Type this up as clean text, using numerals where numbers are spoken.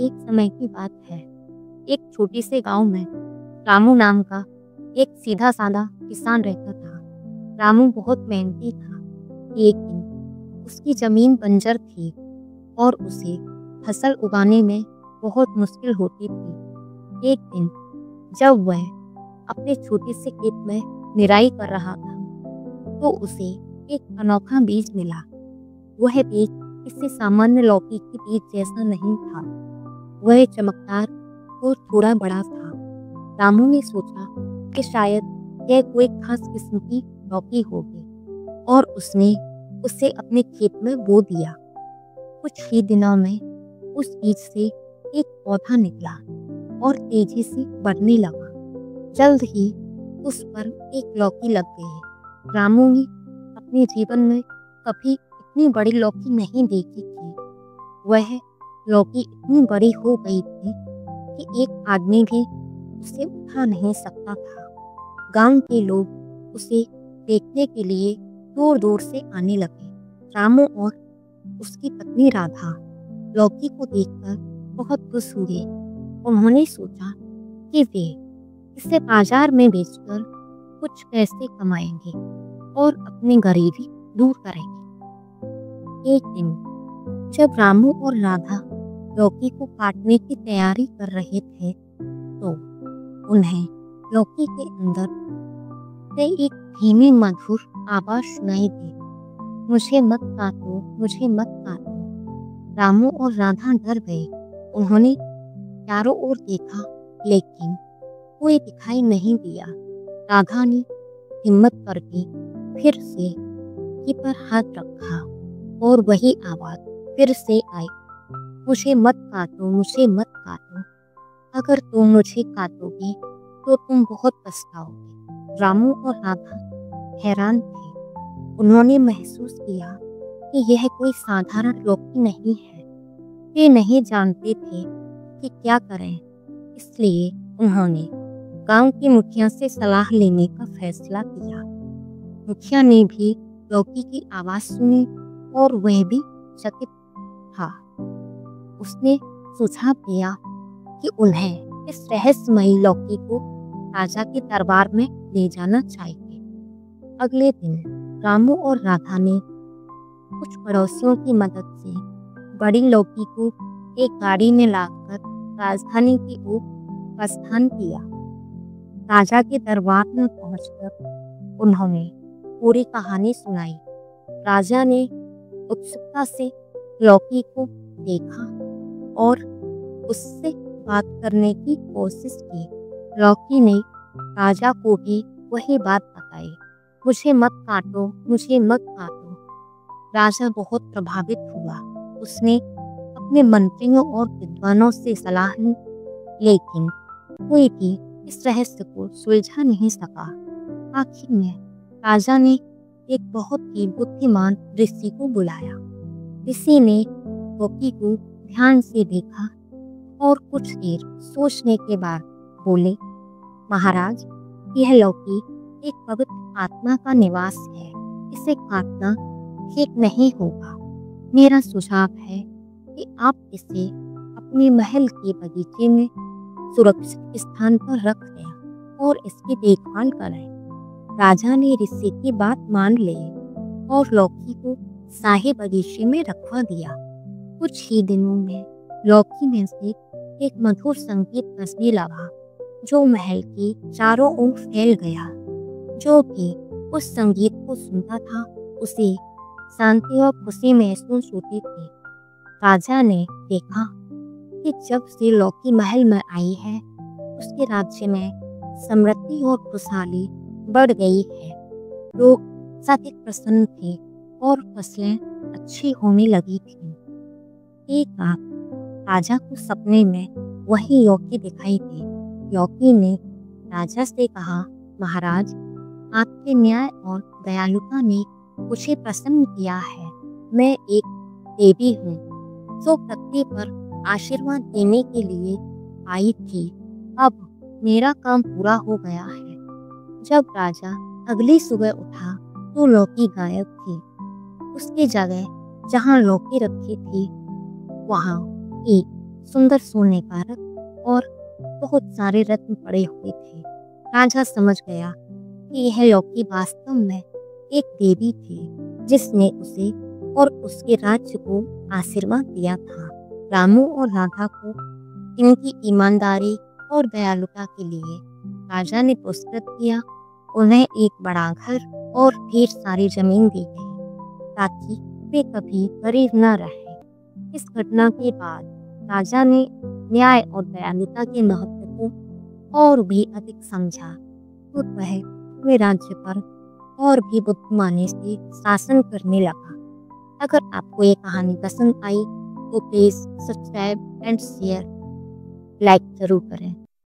एक समय की बात है। एक छोटे से गांव में रामू नाम का एक सीधा साधा किसान रहता था। रामू बहुत मेहनती था, लेकिन उसकी जमीन बंजर थी और उसे फसल उगाने में बहुत मुश्किल होती थी। एक दिन जब वह अपने छोटे से खेत में निराई कर रहा था, तो उसे एक अनोखा बीज मिला। वह बीज किसी सामान्य लौकी के बीज जैसा नहीं था। वह चमकदार और थोड़ा बड़ा था। रामू ने सोचा कि शायद यह कोई खास किस्म की लौकी होगी और उसने उसे अपने खेत में बो दिया। कुछ ही दिनों में उस बीज से एक पौधा निकला और तेजी से बढ़ने लगा। जल्द ही उस पर एक लौकी लग गई। रामू ने अपने जीवन में कभी इतनी बड़ी लौकी नहीं देखी थी। वह लौकी इतनी बड़ी हो गई थी कि एक आदमी भी उसे उठा नहीं सकता था। गांव के लोग उसे देखने के लिए दूर दूर से आने लगे। रामू और उसकी पत्नी राधा लौकी को देखकर बहुत खुश हुए। उन्होंने सोचा कि वे इसे बाजार में बेचकर कुछ पैसे कमाएंगे और अपनी गरीबी दूर करेंगे। एक दिन जब रामू और राधा लौकी को काटने की तैयारी कर रहे थे, तो उन्हें लौकी के अंदर से एक धीमी मधुर आवाज सुनाई दी, मुझे मत काटो, मुझे मत काटो। रामू और राधा डर गए। उन्होंने चारों ओर देखा, लेकिन कोई दिखाई नहीं दिया। राधा ने हिम्मत करके फिर से लौकी पर हाथ रखा और वही आवाज फिर से आई, मुझे मत काटो, मुझे मत काटो। अगर तुम मुझे काटोगे तो तुम बहुत पछताओगे। रामू और राधा हैरान थे। उन्होंने महसूस किया कि यह कोई साधारण लौकी नहीं है। वे नहीं जानते थे कि क्या करें, इसलिए उन्होंने गांव के मुखिया से सलाह लेने का फैसला किया। मुखिया ने भी लौकी की आवाज सुनी और वह भी चकित था। उसने सुझाव दिया कि उन्हें इस रहस्यमयी लौकी को राजा के दरबार में ले जाना चाहिए। अगले दिन रामू और राधा ने कुछ पड़ोसियों की मदद से बड़ी लौकी को एक गाड़ी में लाकर राजधानी की ओर प्रस्थान किया। राजा के दरबार में पहुंचकर उन्होंने पूरी कहानी सुनाई। राजा ने उत्सुकता से लौकी को देखा और उससे बात करने की कोशिश की। लौकी ने राजा को भी वही बात बताई, मुझे मत काटो, मुझे मत काटो। राजा बहुत प्रभावित हुआ। उसने अपने मंत्रियों और विद्वानों से सलाह ली, लेकिन कोई भी इस रहस्य को सुलझा नहीं सका। आखिर में राजा ने एक बहुत ही बुद्धिमान ऋषि को बुलाया। ऋषि ने लौकी को ध्यान से देखा और कुछ देर सोचने के बाद बोले, महाराज, यह लौकी एक पवित्र आत्मा का निवास है। इसे काटना ठीक नहीं होगा। मेरा सुझाव है कि आप इसे अपने महल के बगीचे में सुरक्षित स्थान पर रख दें और इसकी देखभाल करें। राजा ने ऋषि की बात मान ली और लौकी को शाही बगीचे में रखवा दिया। कुछ ही दिनों में लौकी में से एक मधुर संगीत बजने लगा, जो महल के चारों ओर फैल गया। जो भी उस संगीत को सुनता था, उसे शांति और खुशी महसूस होती थी। राजा ने देखा कि जब से लौकी महल में आई है, उसके राज्य में समृद्धि और खुशहाली बढ़ गई है। लोग अधिक प्रसन्न थे और फसलें अच्छी होने लगी थी। एक रात राजा को सपने में वही लौकी दिखाई दी। लौकी ने राजा से कहा, महाराज, आपके न्याय और दयालुता ने मुझे प्रसन्न किया है। मैं एक देवी हूँ जो पृथ्वी पर आशीर्वाद देने के लिए आई थी। अब मेरा काम पूरा हो गया है। जब राजा अगली सुबह उठा तो लौकी गायब थी। उसकी जगह जहाँ लौकी रखी थी, वहाँ एक सुंदर सोने का रथ और बहुत सारे रत्न पड़े हुए थे। राजा समझ गया कि यह लौकी वास्तव में एक देवी थी जिसने उसे और उसके राज्य को आशीर्वाद दिया था। रामू और राधा को इनकी ईमानदारी और दयालुता के लिए राजा ने पुरस्कृत किया। उन्हें एक बड़ा घर और ढेर सारी जमीन दी गई ताकि वे कभी गरीब न रहे। इस घटना के बाद राजा ने न्याय और दयालुता के महत्व को और भी अधिक समझा तो वह अपने राज्य पर और भी बुद्धिमानी से शासन करने लगा। अगर आपको ये कहानी पसंद आई तो please subscribe and share like जरूर करें।